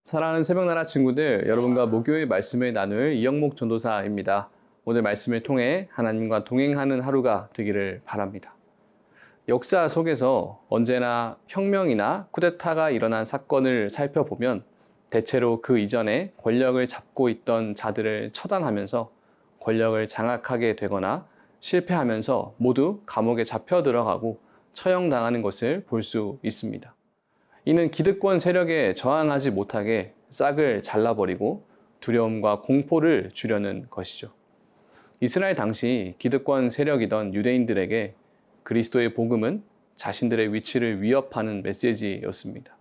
사랑하는 새벽나라 친구들, 여러분과 목요일 말씀을 나눌 이영목 전도사입니다. 오늘 말씀을 통해 하나님과 동행하는 하루가 되기를 바랍니다. 역사 속에서 언제나 혁명이나 쿠데타가 일어난 사건을 살펴보면 대체로 그 이전에 권력을 잡고 있던 자들을 처단하면서 권력을 장악하게 되거나 실패하면서 모두 감옥에 잡혀 들어가고 처형당하는 것을 볼 수 있습니다. 이는 기득권 세력에 저항하지 못하게 싹을 잘라버리고 두려움과 공포를 주려는 것이죠. 이스라엘 당시 기득권 세력이던 유대인들에게 그리스도의 복음은 자신들의 위치를 위협하는 메시지였습니다.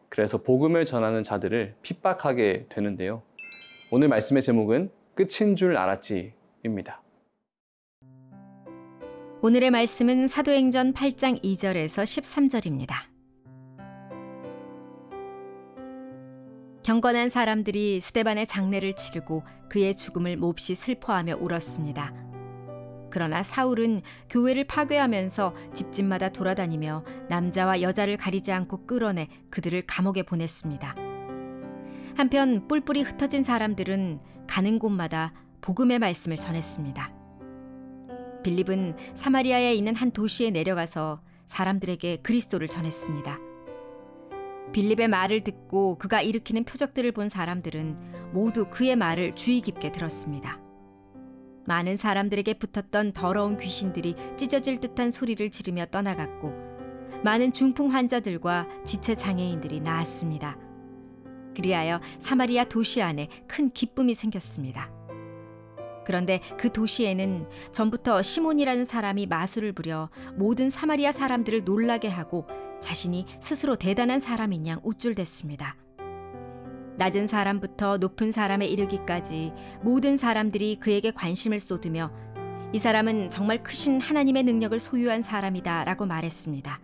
그래서 복음을 전하는 자들을 핍박하게 되는데요. 오늘 말씀의 제목은 끝인 줄 알았지입니다. 오늘의 말씀은 사도행전 8장 2절에서 13절입니다. 경건한 사람들이 스데반의 장례를 치르고 그의 죽음을 몹시 슬퍼하며 울었습니다. 그러나 사울은 교회를 파괴하면서 집집마다 돌아다니며 남자와 여자를 가리지 않고 끌어내 그들을 감옥에 보냈습니다. 한편 뿔뿔이 흩어진 사람들은 가는 곳마다 복음의 말씀을 전했습니다. 빌립은 사마리아에 있는 한 도시에 내려가서 사람들에게 그리스도를 전했습니다. 빌립의 말을 듣고 그가 일으키는 표적들을 본 사람들은 모두 그의 말을 주의 깊게 들었습니다. 많은 사람들에게 붙었던 더러운 귀신들이 찢어질 듯한 소리를 지르며 떠나갔고 많은 중풍 환자들과 지체 장애인들이 나았습니다. 그리하여 사마리아 도시 안에 큰 기쁨이 생겼습니다. 그런데 그 도시에는 전부터 시몬이라는 사람이 마술을 부려 모든 사마리아 사람들을 놀라게 하고 자신이 스스로 대단한 사람인 양 우쭐댔습니다. 낮은 사람부터 높은 사람에 이르기까지 모든 사람들이 그에게 관심을 쏟으며 이 사람은 정말 크신 하나님의 능력을 소유한 사람이다 라고 말했습니다.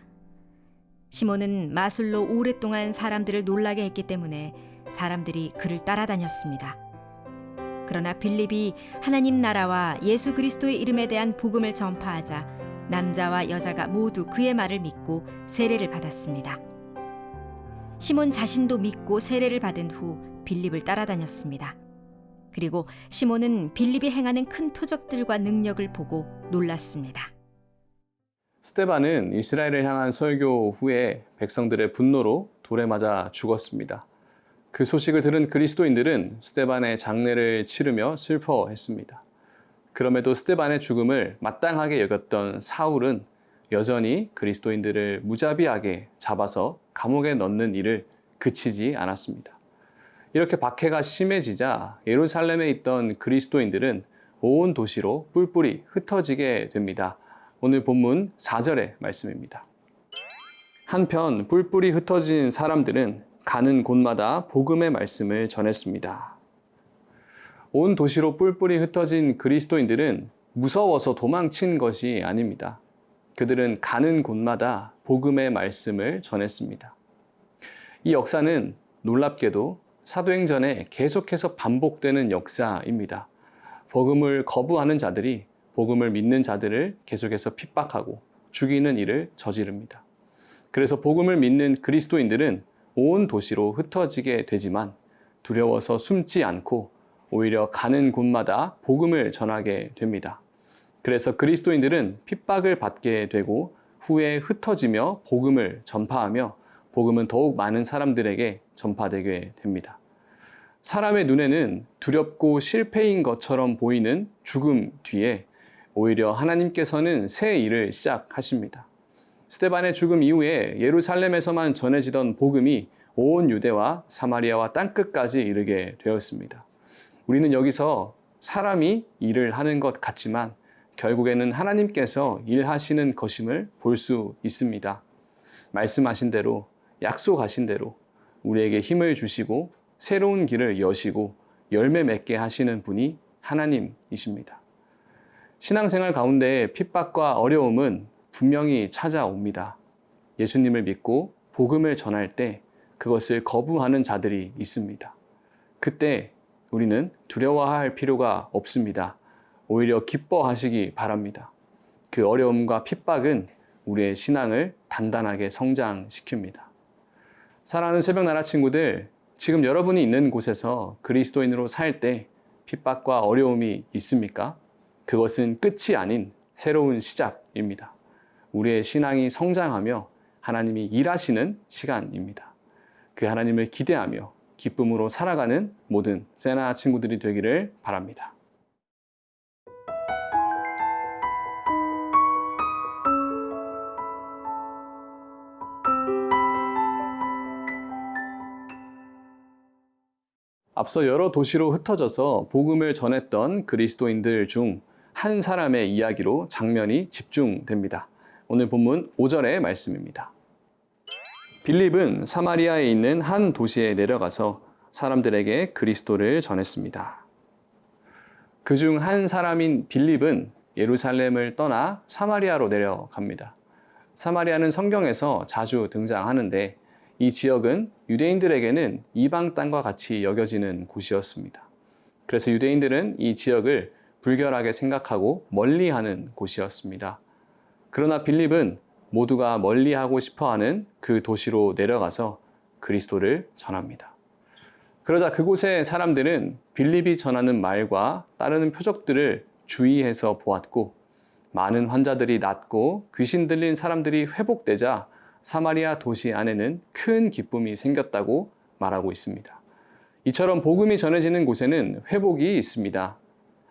시몬은 마술로 오랫동안 사람들을 놀라게 했기 때문에 사람들이 그를 따라다녔습니다. 그러나 빌립이 하나님 나라와 예수 그리스도의 이름에 대한 복음을 전파하자 남자와 여자가 모두 그의 말을 믿고 세례를 받았습니다. 시몬 자신도 믿고 세례를 받은 후 빌립을 따라다녔습니다. 그리고 시몬은 빌립이 행하는 큰 표적들과 능력을 보고 놀랐습니다. 스데반은 이스라엘을 향한 설교 후에 백성들의 분노로 돌에 맞아 죽었습니다. 그 소식을 들은 그리스도인들은 스데반의 장례를 치르며 슬퍼했습니다. 그럼에도 스데반의 죽음을 마땅하게 여겼던 사울은 여전히 그리스도인들을 무자비하게 잡아서 감옥에 넣는 일을 그치지 않았습니다. 이렇게 박해가 심해지자 예루살렘에 있던 그리스도인들은 온 도시로 뿔뿔이 흩어지게 됩니다. 오늘 본문 4절의 말씀입니다. 한편 뿔뿔이 흩어진 사람들은 가는 곳마다 복음의 말씀을 전했습니다. 온 도시로 뿔뿔이 흩어진 그리스도인들은 무서워서 도망친 것이 아닙니다. 그들은 가는 곳마다 복음의 말씀을 전했습니다. 이 역사는 놀랍게도 사도행전에 계속해서 반복되는 역사입니다. 복음을 거부하는 자들이 복음을 믿는 자들을 계속해서 핍박하고 죽이는 일을 저지릅니다. 그래서 복음을 믿는 그리스도인들은 온 도시로 흩어지게 되지만 두려워서 숨지 않고 오히려 가는 곳마다 복음을 전하게 됩니다. 그래서 그리스도인들은 핍박을 받게 되고 후에 흩어지며 복음을 전파하며 복음은 더욱 많은 사람들에게 전파되게 됩니다. 사람의 눈에는 두렵고 실패인 것처럼 보이는 죽음 뒤에 오히려 하나님께서는 새 일을 시작하십니다. 스데반의 죽음 이후에 예루살렘에서만 전해지던 복음이 온 유대와 사마리아와 땅끝까지 이르게 되었습니다. 우리는 여기서 사람이 일을 하는 것 같지만 결국에는 하나님께서 일하시는 것임을 볼 수 있습니다. 말씀하신 대로, 약속하신 대로 우리에게 힘을 주시고 새로운 길을 여시고 열매 맺게 하시는 분이 하나님이십니다. 신앙생활 가운데 핍박과 어려움은 분명히 찾아옵니다. 예수님을 믿고 복음을 전할 때 그것을 거부하는 자들이 있습니다. 그때 우리는 두려워할 필요가 없습니다. 오히려 기뻐하시기 바랍니다. 그 어려움과 핍박은 우리의 신앙을 단단하게 성장시킵니다. 사랑하는 새벽나라 친구들, 지금 여러분이 있는 곳에서 그리스도인으로 살 때 핍박과 어려움이 있습니까? 그것은 끝이 아닌 새로운 시작입니다. 우리의 신앙이 성장하며 하나님이 일하시는 시간입니다. 그 하나님을 기대하며 기쁨으로 살아가는 모든 세나 친구들이 되기를 바랍니다. 앞서 여러 도시로 흩어져서 복음을 전했던 그리스도인들 중 한 사람의 이야기로 장면이 집중됩니다. 오늘 본문 5절의 말씀입니다. 빌립은 사마리아에 있는 한 도시에 내려가서 사람들에게 그리스도를 전했습니다. 그중 한 사람인 빌립은 예루살렘을 떠나 사마리아로 내려갑니다. 사마리아는 성경에서 자주 등장하는데 이 지역은 유대인들에게는 이방 땅과 같이 여겨지는 곳이었습니다. 그래서 유대인들은 이 지역을 불결하게 생각하고 멀리하는 곳이었습니다. 그러나 빌립은 모두가 멀리하고 싶어하는 그 도시로 내려가서 그리스도를 전합니다. 그러자 그곳의 사람들은 빌립이 전하는 말과 따르는 표적들을 주의해서 보았고 많은 환자들이 낫고 귀신 들린 사람들이 회복되자 사마리아 도시 안에는 큰 기쁨이 생겼다고 말하고 있습니다. 이처럼 복음이 전해지는 곳에는 회복이 있습니다.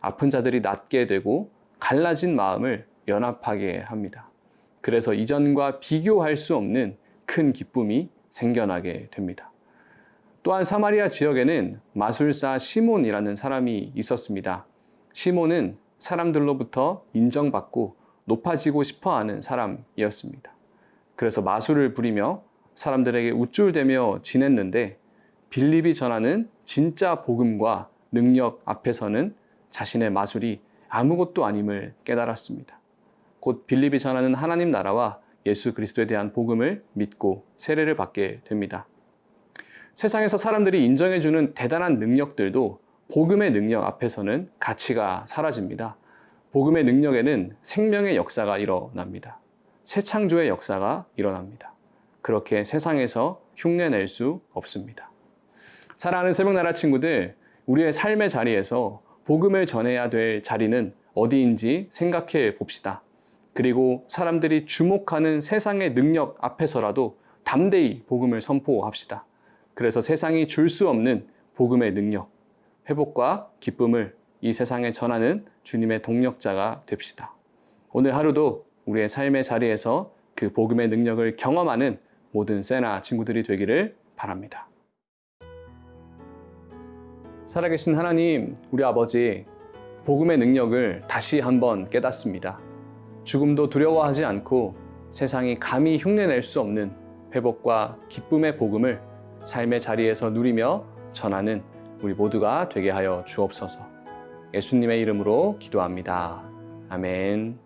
아픈 자들이 낫게 되고 갈라진 마음을 연합하게 합니다. 그래서 이전과 비교할 수 없는 큰 기쁨이 생겨나게 됩니다. 또한 사마리아 지역에는 마술사 시몬이라는 사람이 있었습니다. 시몬은 사람들로부터 인정받고 높아지고 싶어하는 사람이었습니다. 그래서 마술을 부리며 사람들에게 우쭐대며 지냈는데 빌립이 전하는 진짜 복음과 능력 앞에서는 자신의 마술이 아무것도 아님을 깨달았습니다. 곧 빌립이 전하는 하나님 나라와 예수 그리스도에 대한 복음을 믿고 세례를 받게 됩니다. 세상에서 사람들이 인정해주는 대단한 능력들도 복음의 능력 앞에서는 가치가 사라집니다. 복음의 능력에는 생명의 역사가 일어납니다. 새 창조의 역사가 일어납니다. 그렇게 세상에서 흉내낼 수 없습니다. 사랑하는 새벽나라 친구들, 우리의 삶의 자리에서 복음을 전해야 될 자리는 어디인지 생각해 봅시다. 그리고 사람들이 주목하는 세상의 능력 앞에서라도 담대히 복음을 선포합시다. 그래서 세상이 줄 수 없는 복음의 능력, 회복과 기쁨을 이 세상에 전하는 주님의 동력자가 됩시다. 오늘 하루도 우리의 삶의 자리에서 그 복음의 능력을 경험하는 모든 세나 친구들이 되기를 바랍니다. 살아계신 하나님, 우리 아버지, 복음의 능력을 다시 한번 깨닫습니다. 죽음도 두려워하지 않고 세상이 감히 흉내낼 수 없는 회복과 기쁨의 복음을 삶의 자리에서 누리며 전하는 우리 모두가 되게 하여 주옵소서. 예수님의 이름으로 기도합니다. 아멘.